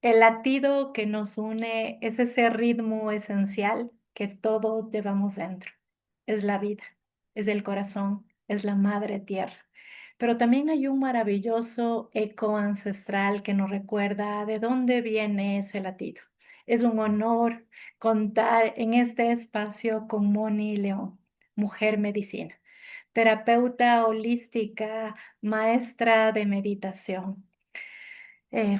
El latido que nos une es ese ritmo esencial que todos llevamos dentro. Es la vida, es el corazón, es la madre tierra. Pero también hay un maravilloso eco ancestral que nos recuerda de dónde viene ese latido. Es un honor contar en este espacio con Moni León, mujer medicina, terapeuta holística, maestra de meditación,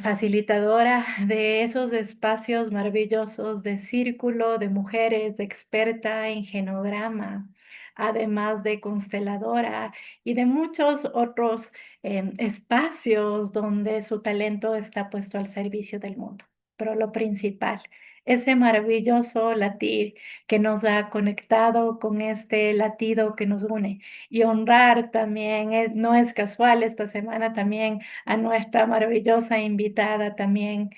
facilitadora de esos espacios maravillosos de círculo de mujeres, experta en genograma, además de consteladora y de muchos otros espacios donde su talento está puesto al servicio del mundo. Pero lo principal, ese maravilloso latir que nos ha conectado con este latido que nos une y honrar también, no es casual, esta semana también a nuestra maravillosa invitada también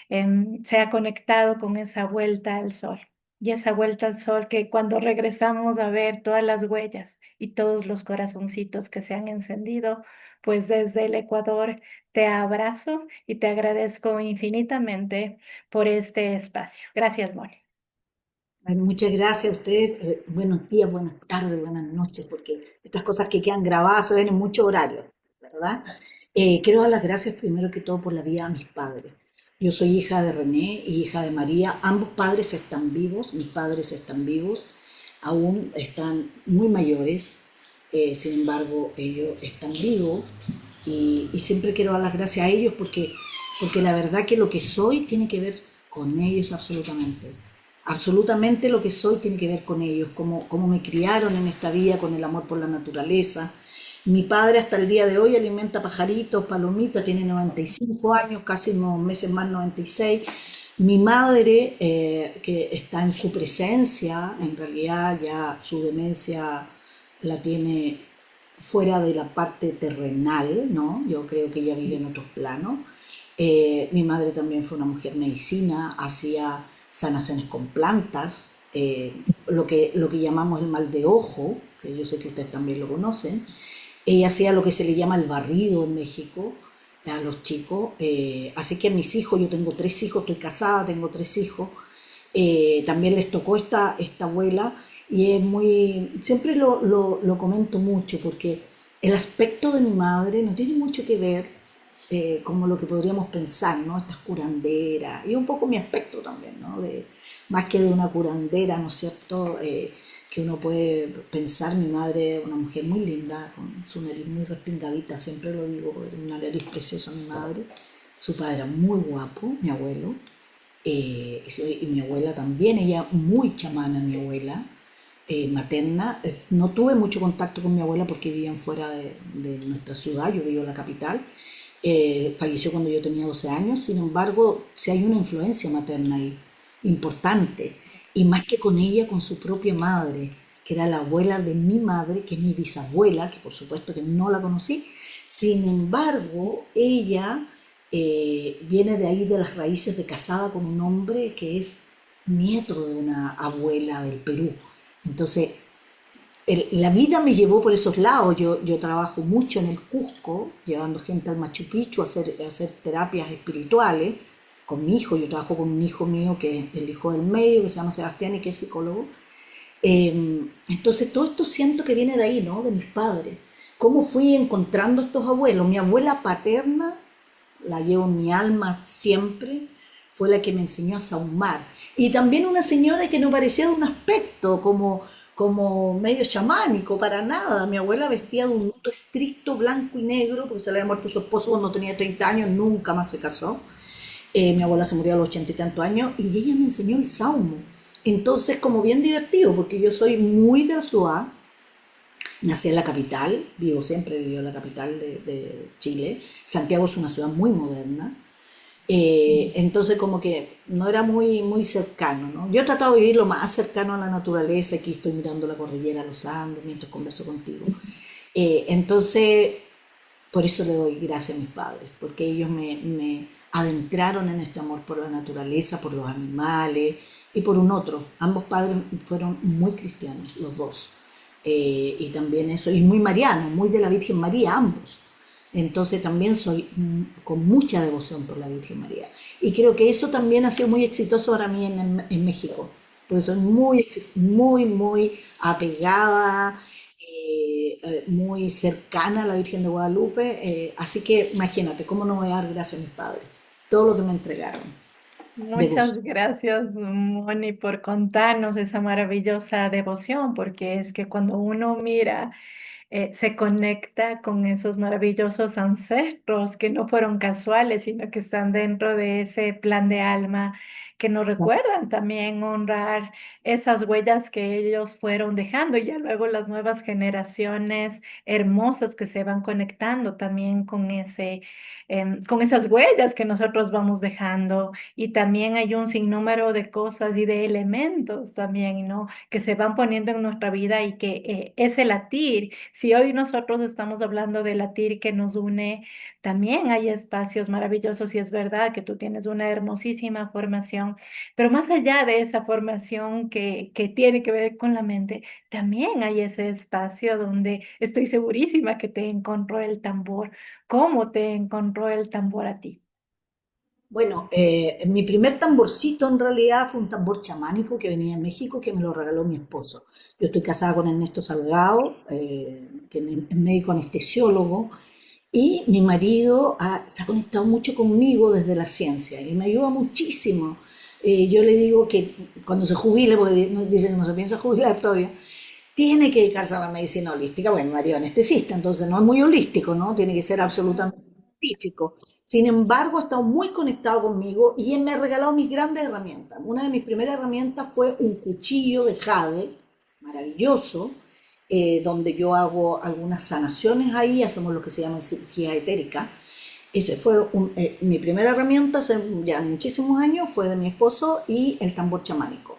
se ha conectado con esa vuelta al sol. Y esa vuelta al sol que cuando regresamos a ver todas las huellas y todos los corazoncitos que se han encendido, pues desde el Ecuador te abrazo y te agradezco infinitamente por este espacio. Gracias, Moni. Ay, muchas gracias a ustedes. Buenos días, buenas tardes, buenas noches, porque estas cosas que quedan grabadas se ven en muchos horarios, ¿verdad? Quiero dar las gracias primero que todo por la vida a mis padres. Yo soy hija de René y hija de María. Ambos padres están vivos, mis padres están vivos, aún están muy mayores, sin embargo ellos están vivos y siempre quiero dar las gracias a ellos porque la verdad que lo que soy tiene que ver con ellos absolutamente. Absolutamente lo que soy tiene que ver con ellos, cómo me criaron en esta vida, con el amor por la naturaleza. Mi padre hasta el día de hoy alimenta pajaritos, palomitas, tiene 95 años, casi unos meses más 96. Mi madre, que está en su presencia, en realidad ya su demencia la tiene fuera de la parte terrenal, ¿no? Yo creo que ella vive en otros planos. Mi madre también fue una mujer medicina, hacía sanaciones con plantas, lo que llamamos el mal de ojo, que yo sé que ustedes también lo conocen. Ella hacía lo que se le llama el barrido en México a los chicos. Así que a mis hijos, yo tengo 3 hijos, estoy casada, tengo 3 hijos. También les tocó esta abuela y es muy, siempre lo comento mucho porque el aspecto de mi madre no tiene mucho que ver como lo que podríamos pensar, ¿no? Estas curanderas, y un poco mi aspecto también, ¿no? Más que de una curandera, ¿no es cierto? Que uno puede pensar, mi madre es una mujer muy linda, con su nariz muy respingadita, siempre lo digo, era una nariz preciosa mi madre. Su padre era muy guapo, mi abuelo, y mi abuela también, ella muy chamana, mi abuela, materna. No tuve mucho contacto con mi abuela porque vivían fuera de nuestra ciudad, yo vivo en la capital. Falleció cuando yo tenía 12 años, sin embargo, sí hay una influencia materna ahí, importante, y más que con ella, con su propia madre, que era la abuela de mi madre, que es mi bisabuela, que por supuesto que no la conocí. Sin embargo, ella viene de ahí, de las raíces, de casada con un hombre que es nieto de una abuela del Perú. Entonces, la vida me llevó por esos lados. Yo trabajo mucho en el Cusco, llevando gente al Machu Picchu a hacer terapias espirituales con mi hijo. Yo trabajo con un hijo mío que es el hijo del medio, que se llama Sebastián y que es psicólogo. Entonces, todo esto siento que viene de ahí, ¿no? De mis padres. ¿Cómo fui encontrando estos abuelos? Mi abuela paterna, la llevo en mi alma siempre, fue la que me enseñó a sahumar. Y también una señora que no parecía de un aspecto como medio chamánico, para nada. Mi abuela vestía de un luto estricto, blanco y negro, porque se le había muerto su esposo cuando tenía 30 años, nunca más se casó. Mi abuela se murió a los 80 y tantos años y ella me enseñó el saumo. Entonces, como bien divertido, porque yo soy muy de la ciudad, nací en la capital, siempre vivo en la capital de Chile. Santiago es una ciudad muy moderna, entonces como que no era muy cercano, ¿no? Yo he tratado de vivir lo más cercano a la naturaleza, aquí estoy mirando la cordillera de los Andes mientras converso contigo. Entonces, por eso le doy gracias a mis padres, porque ellos me adentraron en este amor por la naturaleza, por los animales y por un otro. Ambos padres fueron muy cristianos, los dos. Y también eso, y muy marianos, muy de la Virgen María, ambos. Entonces también soy con mucha devoción por la Virgen María. Y creo que eso también ha sido muy exitoso para mí en México, porque soy muy apegada, muy cercana a la Virgen de Guadalupe, así que imagínate, ¿cómo no voy a dar gracias a mis padres? Todo lo que me entregaron, Muchas devoción. gracias, Moni, por contarnos esa maravillosa devoción, porque es que cuando uno mira se conecta con esos maravillosos ancestros que no fueron casuales, sino que están dentro de ese plan de alma, que nos recuerdan también honrar esas huellas que ellos fueron dejando y ya luego las nuevas generaciones hermosas que se van conectando también con con esas huellas que nosotros vamos dejando. Y también hay un sinnúmero de cosas y de elementos también, ¿no? Que se van poniendo en nuestra vida y que ese latir, si hoy nosotros estamos hablando de latir que nos une, también hay espacios maravillosos y es verdad que tú tienes una hermosísima formación, pero más allá de esa formación que tiene que ver con la mente, también hay ese espacio donde estoy segurísima que te encontró el tambor. ¿Cómo te encontró el tambor a ti? Bueno, mi primer tamborcito en realidad fue un tambor chamánico que venía de México que me lo regaló mi esposo. Yo estoy casada con Ernesto Salgado, que es médico anestesiólogo, y mi marido se ha conectado mucho conmigo desde la ciencia y me ayuda muchísimo. Yo le digo que cuando se jubile, porque dice que no se piensa jubilar todavía, tiene que dedicarse a la medicina holística. Bueno, mi marido es anestesista, entonces no es muy holístico, ¿no? Tiene que ser absolutamente científico. Sin embargo, ha estado muy conectado conmigo y él me ha regalado mis grandes herramientas. Una de mis primeras herramientas fue un cuchillo de jade, maravilloso, donde yo hago algunas sanaciones ahí, hacemos lo que se llama cirugía etérica. Ese fue mi primera herramienta hace ya muchísimos años, fue de mi esposo y el tambor chamánico.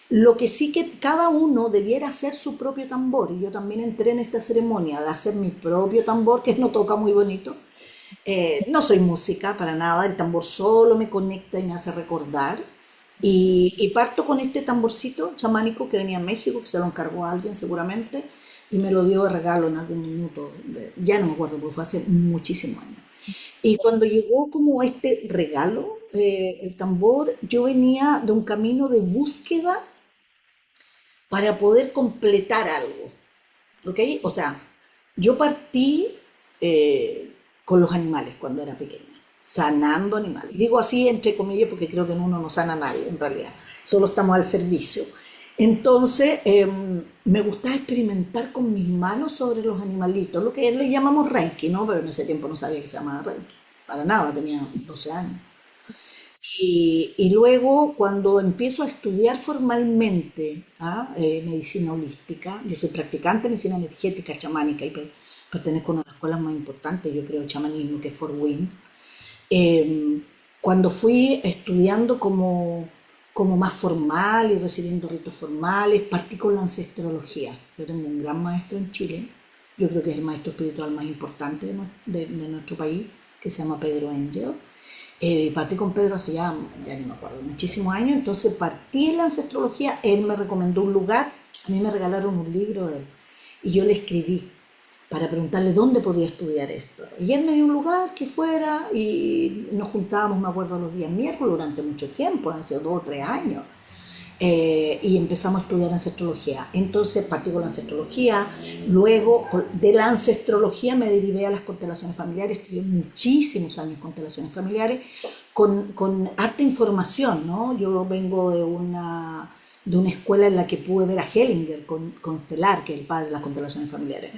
Lo que sí que cada uno debiera hacer su propio tambor, y yo también entré en esta ceremonia de hacer mi propio tambor, que no toca muy bonito. No soy música para nada, el tambor solo me conecta y me hace recordar. Y parto con este tamborcito chamánico que venía en México, que se lo encargó a alguien seguramente, y me lo dio de regalo en algún minuto, ya no me acuerdo, porque fue hace muchísimos años. Y cuando llegó como este regalo, el tambor, yo venía de un camino de búsqueda para poder completar algo, ¿ok? O sea, yo partí eh, con los animales cuando era pequeña, sanando animales. Digo así entre comillas porque creo que en uno no sana a nadie en realidad, solo estamos al servicio. Entonces, me gustaba experimentar con mis manos sobre los animalitos, lo que le llamamos Reiki, ¿no? Pero en ese tiempo no sabía que se llamaba Reiki, para nada, tenía 12 años. Y luego, cuando empiezo a estudiar formalmente medicina holística, yo soy practicante de medicina energética chamánica y pertenezco a una de las escuelas más importantes, yo creo, de chamanismo, que es Fort Wayne. Eh, Cuando fui estudiando como más formal y recibiendo ritos formales, partí con la ancestrología. Yo tengo un gran maestro en Chile, yo creo que es el maestro espiritual más importante de nuestro país, que se llama Pedro Angel. Partí con Pedro hace ya no me acuerdo, muchísimos años, entonces partí en la ancestrología, él me recomendó un lugar, a mí me regalaron un libro de él, y yo le escribí para preguntarle dónde podía estudiar esto. Y él me dio un lugar que fuera y nos juntábamos, me acuerdo, los días miércoles durante mucho tiempo, han sido 2 o 3 años, y empezamos a estudiar ancestrología. Entonces partí con la ancestrología, luego de la ancestrología me derivé a las constelaciones familiares, estudié muchísimos años constelaciones familiares, con harta información, ¿no? Yo vengo de una escuela en la que pude ver a Hellinger constelar, que es el padre de las constelaciones familiares.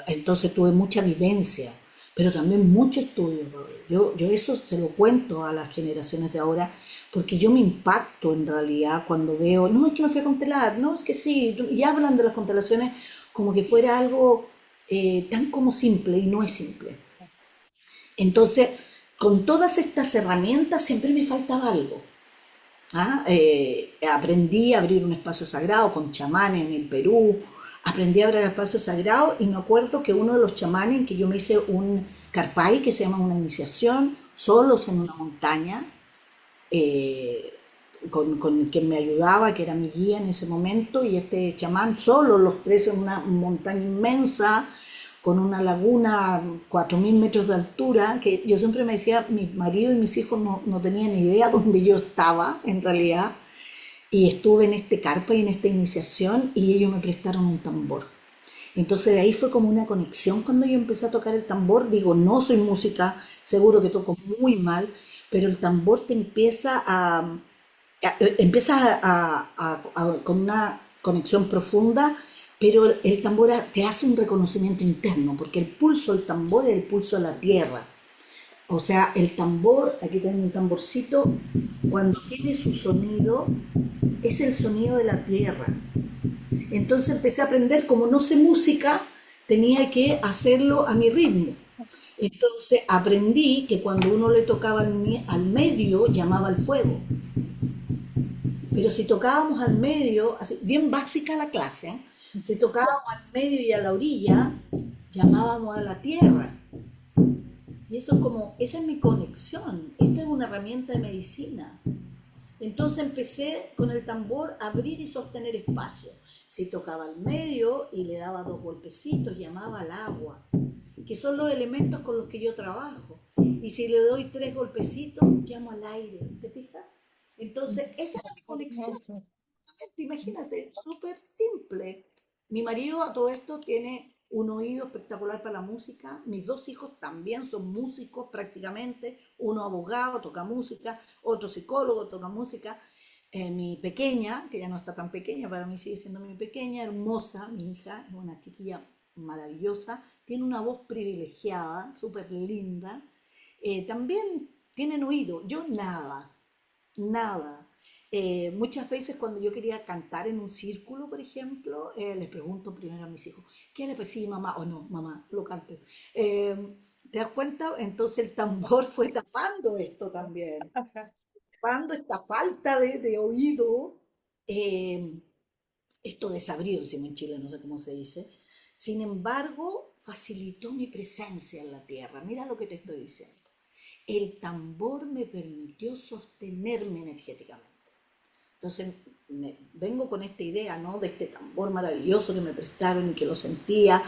Entonces tuve mucha vivencia, pero también mucho estudio. Yo eso se lo cuento a las generaciones de ahora, porque yo me impacto en realidad cuando veo, no es que me fui a constelar, no es que sí, y hablan de las constelaciones como que fuera algo tan como simple, y no es simple. Entonces, con todas estas herramientas siempre me faltaba algo. Aprendí a abrir un espacio sagrado con chamanes en el Perú, aprendí a abrir el espacio sagrado y me acuerdo que uno de los chamanes en que yo me hice un carpay, que se llama una iniciación, solos en una montaña, eh, con quien me ayudaba, que era mi guía en ese momento, y este chamán, solo los tres en una montaña inmensa, con una laguna 4.000 metros de altura, que yo siempre me decía, mi marido y mis hijos no tenían idea dónde yo estaba en realidad, y estuve en este carpa y en esta iniciación y ellos me prestaron un tambor. Entonces de ahí fue como una conexión cuando yo empecé a tocar el tambor. Digo, no soy música, seguro que toco muy mal, pero el tambor te empieza con una conexión profunda, pero el tambor te hace un reconocimiento interno, porque el pulso del tambor es el pulso de la tierra. O sea, el tambor, aquí tengo un tamborcito, cuando tiene su sonido, es el sonido de la tierra. Entonces empecé a aprender, como no sé música, tenía que hacerlo a mi ritmo. Entonces aprendí que cuando uno le tocaba al medio, llamaba al fuego. Pero si tocábamos al medio, así, bien básica la clase, ¿eh? Si tocábamos al medio y a la orilla, llamábamos a la tierra. Y eso es como, esa es mi conexión. Esta es una herramienta de medicina. Entonces empecé con el tambor a abrir y sostener espacio. Si tocaba al medio y le daba 2 golpecitos, llamaba al agua, que son los elementos con los que yo trabajo. Y si le doy 3 golpecitos, llamo al aire. ¿Te fijas? Entonces, esa era mi conexión. Hermoso. Imagínate, súper simple. Mi marido a todo esto tiene un oído espectacular para la música. Mis 2 hijos también son músicos prácticamente. Uno abogado, toca música, otro psicólogo, toca música. Mi pequeña, que ya no está tan pequeña, para mí sigue siendo mi pequeña, hermosa, mi hija, es una chiquilla maravillosa, tiene una voz privilegiada, súper linda. También tienen oído, yo nada, nada. Muchas veces cuando yo quería cantar en un círculo, por ejemplo, les pregunto primero a mis hijos, ¿qué le decís mamá? O no, mamá, lo cantes. Eh, ¿Te das cuenta? Entonces el tambor fue tapando esto también, Ajá. tapando esta falta de oído, eh, esto desabrido, decimos en Chile, no sé cómo se dice. Sin embargo, facilitó mi presencia en la tierra. Mira lo que te estoy diciendo. El tambor me permitió sostenerme energéticamente. Entonces vengo con esta idea, ¿no? De este tambor maravilloso que me prestaron y que lo sentía.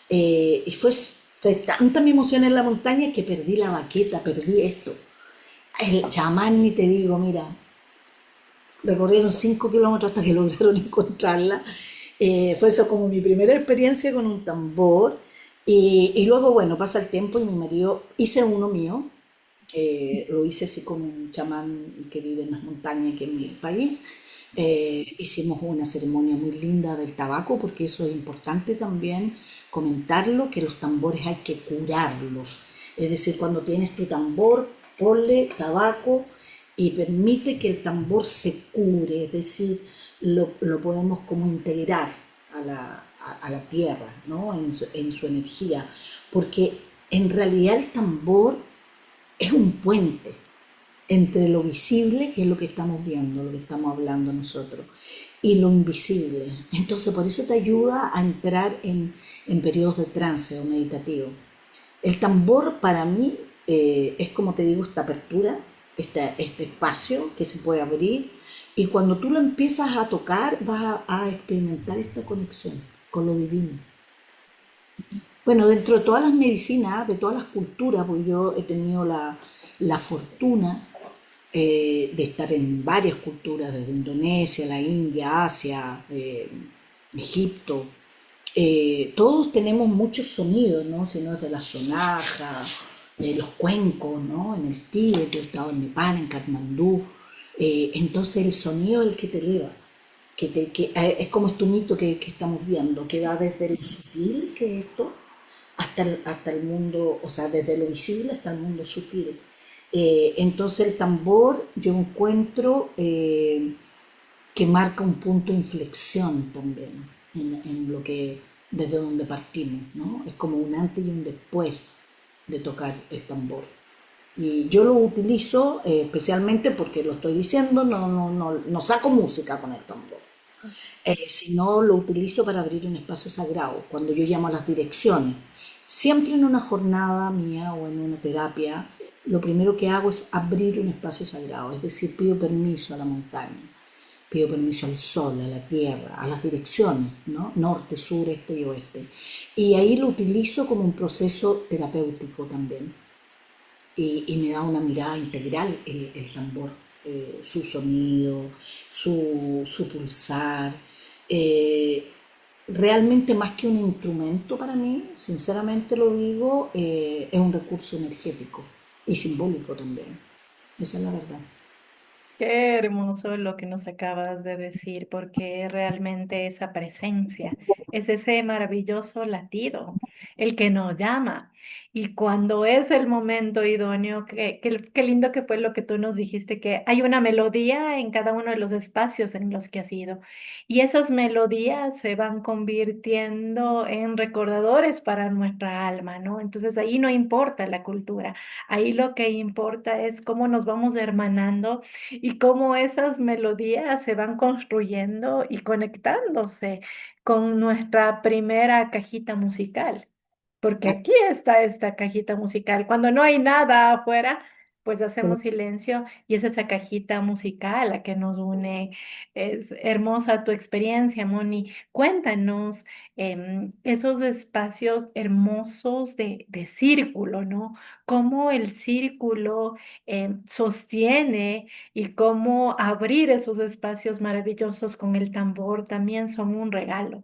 Y fue tanta mi emoción en la montaña que perdí la baqueta, perdí esto. El chamán, ni te digo, mira, recorrieron 5 kilómetros hasta que lograron encontrarla. Fue eso como mi primera experiencia con un tambor. Y luego, bueno, pasa el tiempo y mi marido, hice uno mío, lo hice así con un chamán que vive en las montañas aquí en mi país. Hicimos una ceremonia muy linda del tabaco, porque eso es importante también comentarlo, que los tambores hay que curarlos. Es decir, cuando tienes tu tambor, ponle tabaco y permite que el tambor se cure, es decir, lo podemos como integrar a la tierra, ¿no? En su energía, porque en realidad el tambor es un puente entre lo visible, que es lo que estamos viendo, lo que estamos hablando nosotros, y lo invisible. Entonces, por eso te ayuda a entrar en periodos de trance o meditativo. El tambor para mí es como te digo, esta apertura, este espacio que se puede abrir, y cuando tú lo empiezas a tocar vas a experimentar esta conexión con lo divino. Bueno, dentro de todas las medicinas, de todas las culturas, pues yo he tenido la fortuna de estar en varias culturas, desde Indonesia, la India, Asia, Egipto. Todos tenemos muchos sonidos, ¿no? Si no es de la sonaja, de los cuencos, ¿no? En el Tíbet, yo he estado en Nepal, en Katmandú. Entonces el sonido es el que te eleva, es como este mito que estamos viendo, que va desde lo sutil, que es esto, hasta el mundo, o sea, desde lo visible hasta el mundo sutil. Entonces el tambor yo encuentro que marca un punto de inflexión también en lo que, desde donde partimos, ¿no? Es como un antes y un después de tocar el tambor. Y yo lo utilizo especialmente porque lo estoy diciendo, no saco música con el tambor, sino lo utilizo para abrir un espacio sagrado, cuando yo llamo a las direcciones. Siempre en una jornada mía o en una terapia, lo primero que hago es abrir un espacio sagrado, es decir, pido permiso a la montaña. pido permiso al sol, a la tierra, a las direcciones, ¿no? Norte, sur, este y oeste. Y ahí lo utilizo como un proceso terapéutico también. Y me da una mirada integral el tambor, su sonido, su pulsar. Eh, Realmente más que un instrumento para mí, sinceramente lo digo, es un recurso energético y simbólico también. Esa es la verdad. Qué hermoso lo que nos acabas de decir, porque realmente esa presencia es ese maravilloso latido, el que nos llama. Y cuando es el momento idóneo, qué lindo que fue lo que tú nos dijiste, que hay una melodía en cada uno de los espacios en los que has ido. Y esas melodías se van convirtiendo en recordadores para nuestra alma, ¿no? Entonces ahí no importa la cultura, ahí lo que importa es cómo nos vamos hermanando y cómo esas melodías se van construyendo y conectándose con nuestra primera cajita musical. Porque aquí está esta cajita musical. Cuando no hay nada afuera, pues hacemos silencio y es esa cajita musical la que nos une. Es hermosa tu experiencia, Moni. Cuéntanos esos espacios hermosos de círculo, ¿no? Cómo el círculo sostiene y cómo abrir esos espacios maravillosos con el tambor también son un regalo.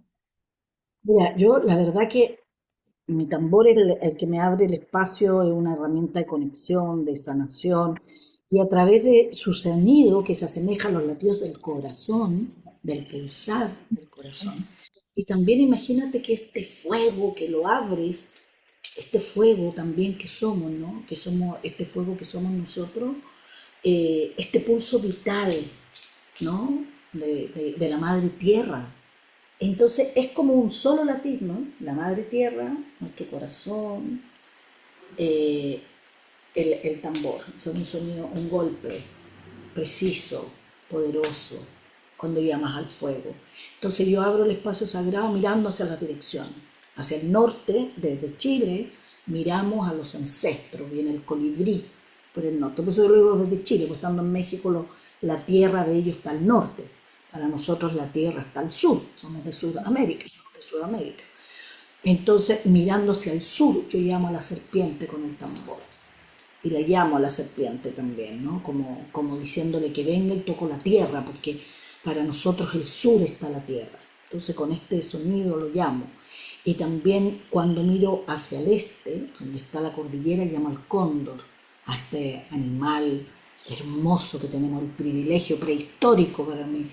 Mira, yo la verdad que mi tambor es el que me abre el espacio, es una herramienta de conexión, de sanación, y a través de su sonido que se asemeja a los latidos del corazón, del pulsar del corazón, y también imagínate que este fuego que lo abres, este fuego también que somos, ¿no? Que somos, este fuego que somos nosotros, este pulso vital, ¿no? De la madre tierra. Entonces es como un solo latir, ¿no? La madre tierra, nuestro corazón, eh, el tambor. Es un sonido, un golpe preciso, poderoso, cuando llamas al fuego. Entonces yo abro el espacio sagrado mirando hacia la dirección. Hacia el norte, desde Chile, miramos a los ancestros, viene el colibrí por el norte. Por eso yo lo digo desde Chile, porque estando en México la tierra de ellos está al norte. Para nosotros la tierra está al sur, somos de Sudamérica, de Sudamérica. Entonces, mirando hacia el sur, yo llamo a la serpiente con el tambor. Y le llamo a la serpiente también, ¿no? Como diciéndole que venga y toco la tierra, porque para nosotros el sur está la tierra. Entonces, con este sonido lo llamo. Y también cuando miro hacia el este, donde está la cordillera, llamo al cóndor, a este animal hermoso que tenemos el privilegio, prehistórico para mí,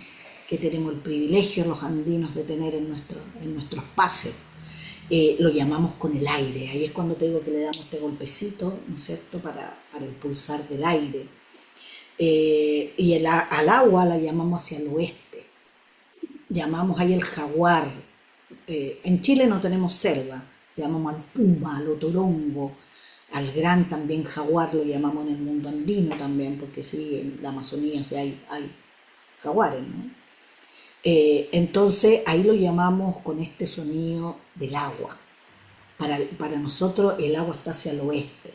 que tenemos el privilegio los andinos de tener en nuestro espacio. Lo llamamos con el aire. Ahí es cuando te digo que le damos este golpecito, ¿no es cierto?, para el pulsar del aire. Y al agua la llamamos hacia el oeste. Llamamos ahí el jaguar. En Chile no tenemos selva. Llamamos al puma, al otorongo, al gran también jaguar lo llamamos en el mundo andino también, porque sí, en la Amazonía sí hay jaguares, ¿no? Entonces ahí lo llamamos con este sonido del agua. Para nosotros el agua está hacia el oeste.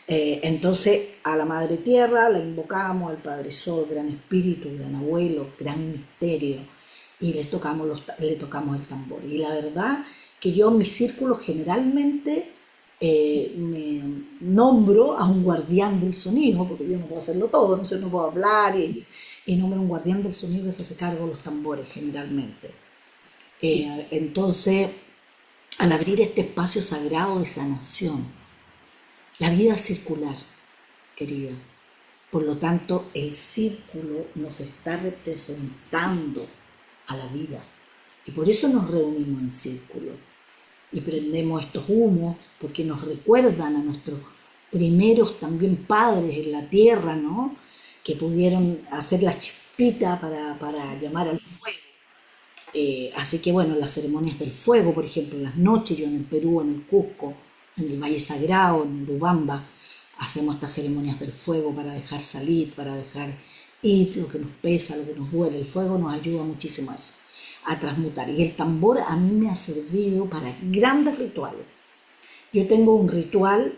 Entonces a la Madre Tierra la invocamos, al Padre Sol, Gran Espíritu, Gran Abuelo, Gran Misterio, y le tocamos el tambor. Y la verdad que yo en mi círculo generalmente me nombro a un guardián del sonido, porque yo no puedo hacerlo todo, no sé, no puedo hablar, y nombro a un guardián del sonido que se hace cargo de los tambores generalmente. Entonces, al abrir este espacio sagrado de sanación, la vida es circular, querida. Por lo tanto, el círculo nos está representando a la vida. Y por eso nos reunimos en círculo. Y prendemos estos humos porque nos recuerdan a nuestros primeros también padres en la tierra, ¿no? Que pudieron hacer la chispita para llamar al fuego. Así que bueno, las ceremonias del fuego, por ejemplo, en las noches, yo en el Perú, en el Cusco, en el Valle Sagrado, en Urubamba, hacemos estas ceremonias del fuego para dejar salir, para dejar ir lo que nos pesa, lo que nos duele. El fuego nos ayuda muchísimo a eso, a transmutar. Y el tambor a mí me ha servido para grandes rituales. Yo tengo un ritual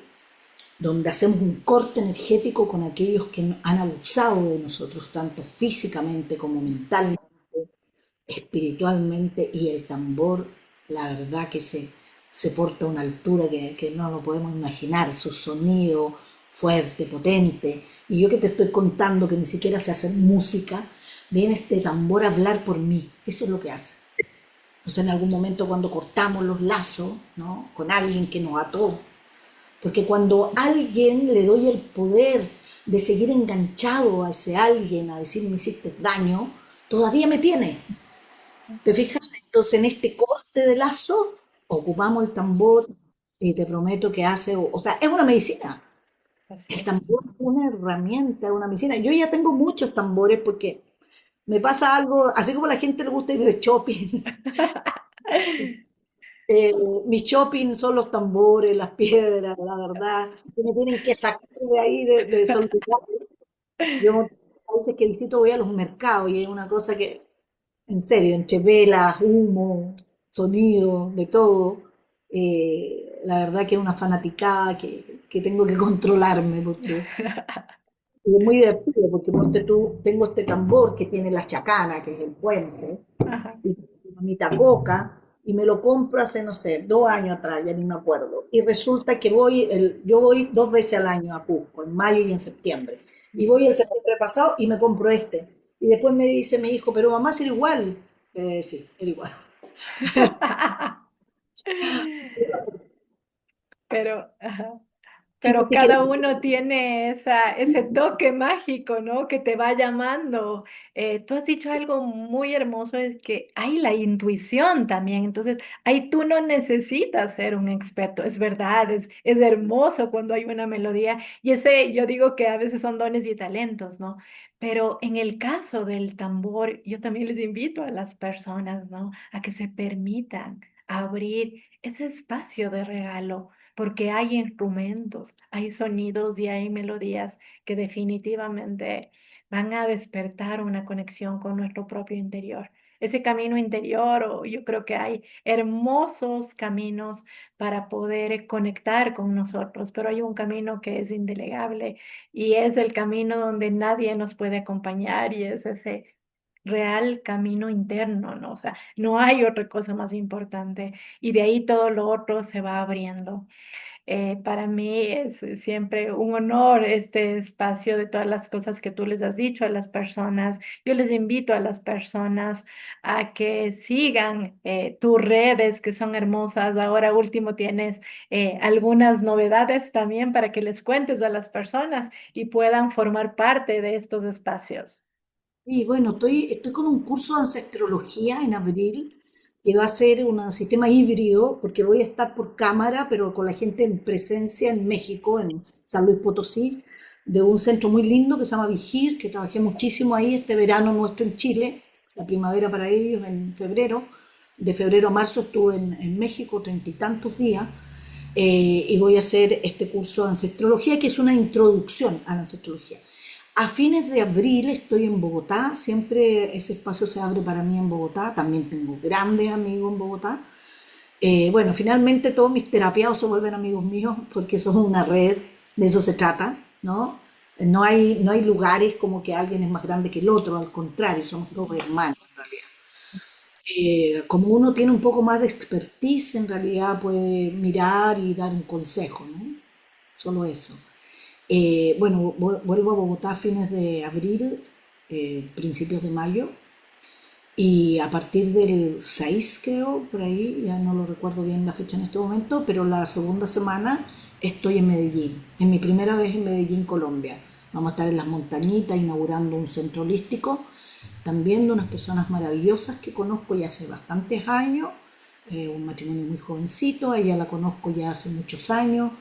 donde hacemos un corte energético con aquellos que han abusado de nosotros, tanto físicamente como mentalmente, espiritualmente, y el tambor, la verdad que se porta a una altura que no lo podemos imaginar, su sonido fuerte, potente. Y yo que te estoy contando que ni siquiera sé hacer música, viene este tambor a hablar por mí, eso es lo que hace. Entonces en algún momento cuando cortamos los lazos, ¿no?, con alguien que nos ató, porque cuando a alguien le doy el poder de seguir enganchado a ese alguien, a decir me hiciste daño, todavía me tiene. ¿Te fijas? Entonces en este corte de lazo ocupamos el tambor y te prometo que hace, o sea, es una medicina. Así El es. tambor es una herramienta, una medicina. Yo ya tengo muchos tambores porque me pasa algo, así como a la gente le gusta ir de shopping. Eh, mi shopping son los tambores, las piedras, la verdad, que me tienen que sacar de ahí, de solitario. Yo a veces que visito voy a los mercados y es una cosa que, en serio, entre velas, humo, sonido, de todo, la verdad que es una fanaticada que tengo que controlarme porque y es muy divertido porque ponte tú, tengo este tambor que tiene la chacana, que es el puente, Ajá. y mamita coca, y me lo compro hace, no sé, 2 años atrás, ya ni me acuerdo. Y resulta que yo voy 2 veces al año a Cusco, en mayo y en septiembre. Y voy el septiembre pasado y me compro este. Y después me dice mi hijo, pero mamá, será igual. Sí, era igual. Pero, ajá. Pero Fíjate que cada uno tiene ese toque mágico, ¿no? Que te va llamando. Tú has dicho algo muy hermoso, es que hay la intuición también. Entonces, ahí tú no necesitas ser un experto. Es verdad, es hermoso cuando hay una melodía. Y ese, yo digo que a veces son dones y talentos, ¿no? Pero en el caso del tambor, yo también les invito a las personas, ¿no? A que se permitan abrir ese espacio de regalo porque hay instrumentos, hay sonidos y hay melodías que definitivamente van a despertar una conexión con nuestro propio interior. Ese camino interior, o yo creo que hay hermosos caminos para poder conectar con nosotros, pero hay un camino que es indelegable y es el camino donde nadie nos puede acompañar y es ese real camino interno, ¿no? O sea, no hay otra cosa más importante y de ahí todo lo otro se va abriendo. Para mí es siempre un honor este espacio de todas las cosas que tú les has dicho a las personas. Yo les invito a las personas a que sigan tus redes que son hermosas. Ahora último tienes algunas novedades también para que les cuentes a las personas y puedan formar parte de estos espacios. sí, bueno, estoy con un curso de ancestrología en abril, que va a ser un sistema híbrido, porque voy a estar por cámara, pero con la gente en presencia en México, en San Luis Potosí, de un centro muy lindo que se llama Vigir, que trabajé muchísimo ahí este verano nuestro en Chile, la primavera para ellos en febrero. De febrero a marzo estuve en México 30 y tantos días, y voy a hacer este curso de ancestrología, que es una introducción a la ancestrología. A fines de abril estoy en Bogotá, siempre ese espacio se abre para mí en Bogotá, también tengo grandes amigos en Bogotá. Bueno, finalmente todos mis terapiados se vuelven amigos míos porque somos una red, de eso se trata, ¿no? No hay lugares como que alguien es más grande que el otro, al contrario, somos todos hermanos en realidad. Como uno tiene un poco más de expertise, en realidad puede mirar y dar un consejo, ¿no? Solo eso. Bueno, vuelvo a Bogotá a fines de abril, principios de mayo, y a partir del 6, creo, por ahí, ya no lo recuerdo bien la fecha en este momento, pero la segunda semana estoy en Medellín, es mi primera vez en Medellín, Colombia. Vamos a estar en las montañitas inaugurando un centro holístico, también de unas personas maravillosas que conozco ya hace bastantes años, un matrimonio muy jovencito, a ella la conozco ya hace muchos años,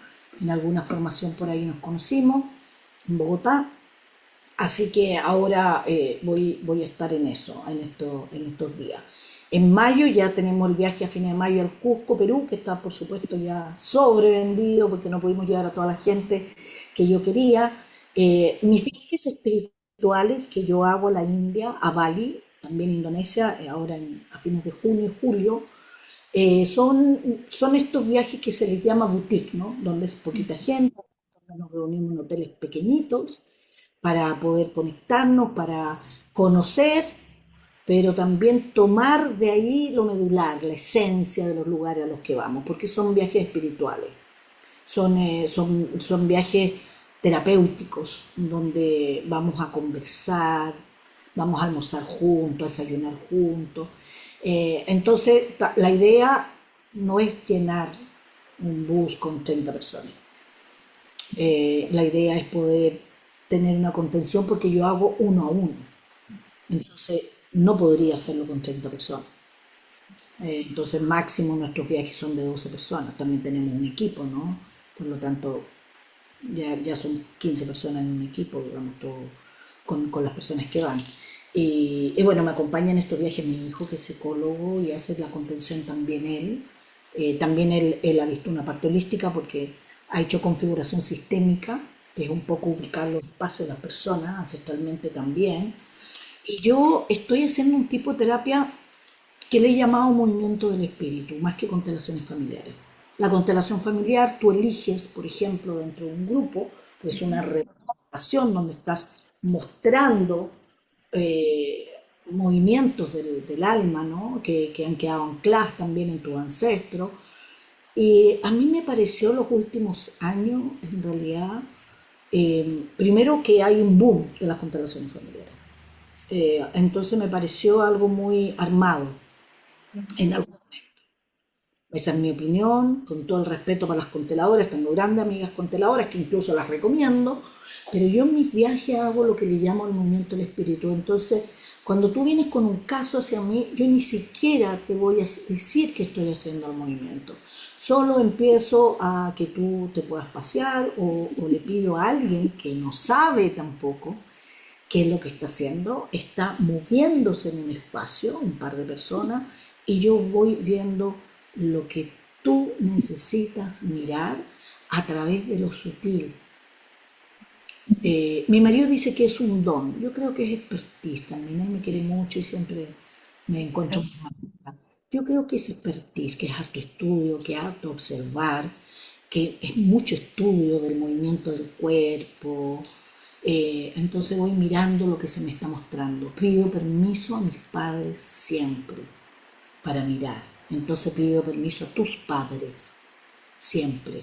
en alguna formación por ahí nos conocimos, en Bogotá. Así que ahora voy a estar en eso, en estos días. En mayo ya tenemos el viaje a fines de mayo al Cusco, Perú, que está por supuesto ya sobrevendido porque no pudimos llevar a toda la gente que yo quería. Mis viajes espirituales que yo hago a la India, a Bali, también Indonesia, ahora a fines de junio y julio, son estos viajes que se les llama boutique, ¿no? Donde es poquita gente, nos reunimos en hoteles pequeñitos para poder conectarnos, para conocer, pero también tomar de ahí lo medular, la esencia de los lugares a los que vamos, porque son viajes espirituales, son viajes terapéuticos, donde vamos a conversar, vamos a almorzar juntos, a desayunar juntos. Entonces, la idea no es llenar un bus con 30 personas. La idea es poder tener una contención porque yo hago uno a uno. Entonces, no podría hacerlo con 30 personas. Entonces, máximo nuestros viajes son de 12 personas. También tenemos un equipo, ¿no? Por lo tanto, ya son 15 personas en un equipo, digamos, todo, con las personas que van. Y bueno, me acompaña en estos viajes mi hijo, que es psicólogo, y hace la contención también él. También él ha visto una parte holística porque ha hecho configuración sistémica, que es un poco ubicar los espacios de las personas, ancestralmente también. Y yo estoy haciendo un tipo de terapia que le he llamado movimiento del espíritu, más que constelaciones familiares. La constelación familiar tú eliges, por ejemplo, dentro de un grupo, pues una representación donde estás mostrando eh, movimientos del alma, ¿no? Que han quedado ancladas también en tu ancestro. Y a mí me pareció los últimos años, en realidad, primero que hay un boom de las constelaciones familiares. Entonces me pareció algo muy armado en algo. Esa es mi opinión, con todo el respeto para las consteladoras, tengo grandes amigas consteladoras que incluso las recomiendo, pero yo en mis viajes hago lo que le llamo el movimiento del espíritu. Entonces, cuando tú vienes con un caso hacia mí, yo ni siquiera te voy a decir que estoy haciendo el movimiento. Solo empiezo a que tú te puedas pasear o le pido a alguien que no sabe tampoco qué es lo que está haciendo, está moviéndose en un espacio, un par de personas, y yo voy viendo lo que tú necesitas mirar a través de lo sutil. Mi marido dice que es un don, yo creo que es expertise también, él me quiere mucho y siempre me encuentro muy mal. Yo creo que es expertise, que es harto estudio, que es harto observar, que es mucho estudio del movimiento del cuerpo. Entonces voy mirando lo que se me está mostrando. Pido permiso a mis padres siempre para mirar. Entonces pido permiso a tus padres siempre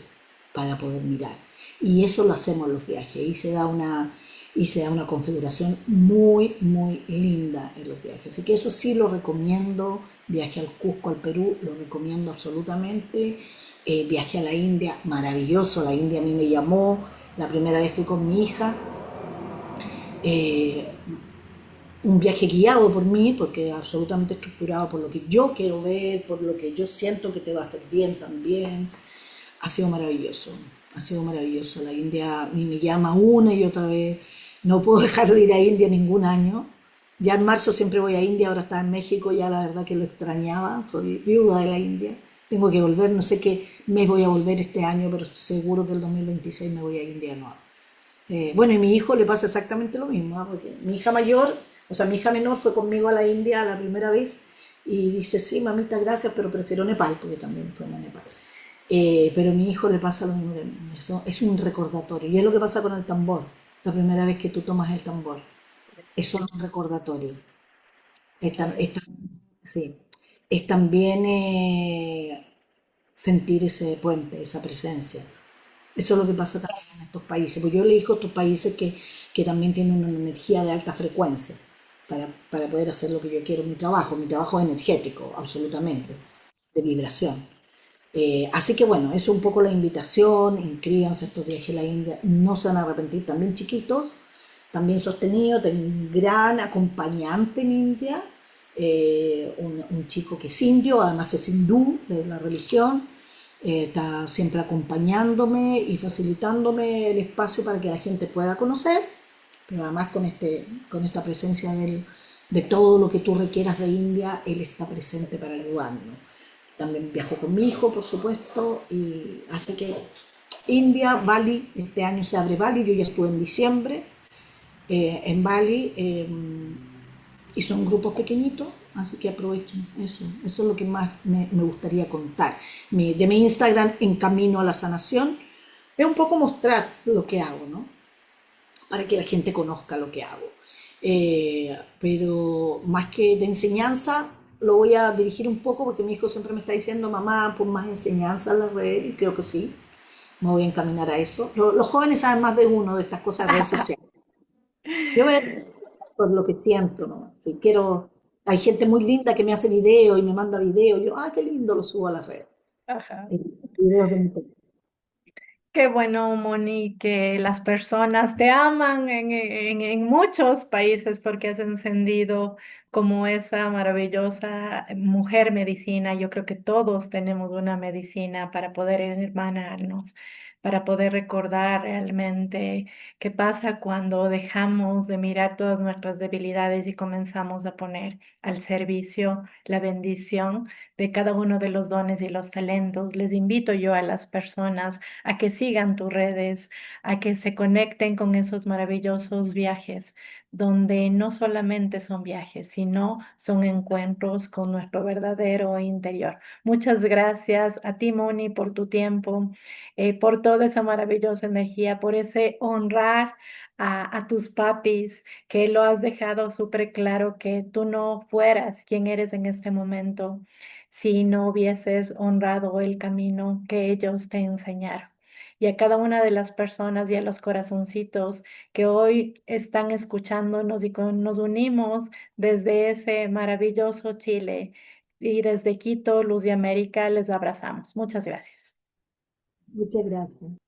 para poder mirar. Y eso lo hacemos en los viajes y se da una configuración muy, muy linda en los viajes. Así que eso sí lo recomiendo. Viaje al Cusco, al Perú, lo recomiendo absolutamente. Viaje a la India, maravilloso. La India a mí me llamó. La primera vez fui con mi hija. Eh, un viaje guiado por mí, porque absolutamente estructurado por lo que yo quiero ver, por lo que yo siento que te va a hacer bien también. Ha sido maravilloso, ha sido maravilloso. La India a mí me llama una y otra vez. No puedo dejar de ir a India ningún año. Ya en marzo siempre voy a India, ahora estaba en México, ya la verdad que lo extrañaba. Soy viuda de la India. Tengo que volver, no sé qué mes voy a volver este año, pero seguro que el 2026 me voy a India de nuevo. Bueno, y a mi hijo le pasa exactamente lo mismo, ¿ah? Porque mi hija mayor, o sea, mi hija menor fue conmigo a la India la primera vez y dice, sí, mamita, gracias, pero prefiero Nepal, porque también fue a Nepal. Pero a mi hijo le pasa lo mismo que a mí. Eso es un recordatorio. Y es lo que pasa con el tambor. La primera vez que tú tomas el tambor. Es solo un recordatorio. Sí. Es también sentir ese puente, esa presencia. Eso es lo que pasa también en estos países. Pues yo elijo estos países que también tienen una energía de alta frecuencia para poder hacer lo que yo quiero en mi trabajo. Mi trabajo es energético, absolutamente, de vibración. Así que bueno, es un poco la invitación, inscríbanse a estos viajes a la India, no se van a arrepentir, también chiquitos, también sostenidos, tengo un gran acompañante en India, un chico que es indio, además es hindú de la religión, está siempre acompañándome y facilitándome el espacio para que la gente pueda conocer, pero además con esta presencia de todo lo que tú requieras de India, él está presente para ayudarnos. También viajo con mi hijo, por supuesto, y así que India, Bali, este año se abre Bali, yo ya estuve en diciembre en Bali y son grupos pequeñitos, así que aprovechen eso es lo que más me gustaría contar. De mi Instagram, En Camino a la Sanación, es un poco mostrar lo que hago, ¿no? Para que la gente conozca lo que hago. Pero más que de enseñanza, lo voy a dirigir un poco porque mi hijo siempre me está diciendo, mamá, pon más enseñanza en la red, y creo que sí, me voy a encaminar a eso. Los jóvenes saben más de uno de estas cosas de redes sociales. Yo me por lo que siento, ¿no? Si quiero, hay gente muy linda que me hace video y me manda video, y yo, ah, qué lindo, lo subo a la red. Ajá. Videos de mi teléfono. Qué bueno, Moni, que las personas te aman en muchos países porque has encendido como esa maravillosa mujer medicina. Yo creo que todos tenemos una medicina para poder hermanarnos, para poder recordar realmente qué pasa cuando dejamos de mirar todas nuestras debilidades y comenzamos a poner al servicio la bendición de cada uno de los dones y los talentos. Les invito yo a las personas a que sigan tus redes, a que se conecten con esos maravillosos viajes, donde no solamente son viajes, sino son encuentros con nuestro verdadero interior. Muchas gracias a ti, Moni, por tu tiempo, por toda esa maravillosa energía, por ese honrar a tus papis, que lo has dejado súper claro que tú no fueras quien eres en este momento si no hubieses honrado el camino que ellos te enseñaron. Y a cada una de las personas y a los corazoncitos que hoy están escuchándonos y nos unimos desde ese maravilloso Chile y desde Quito, Luz de América, les abrazamos. Muchas gracias. Muchas gracias.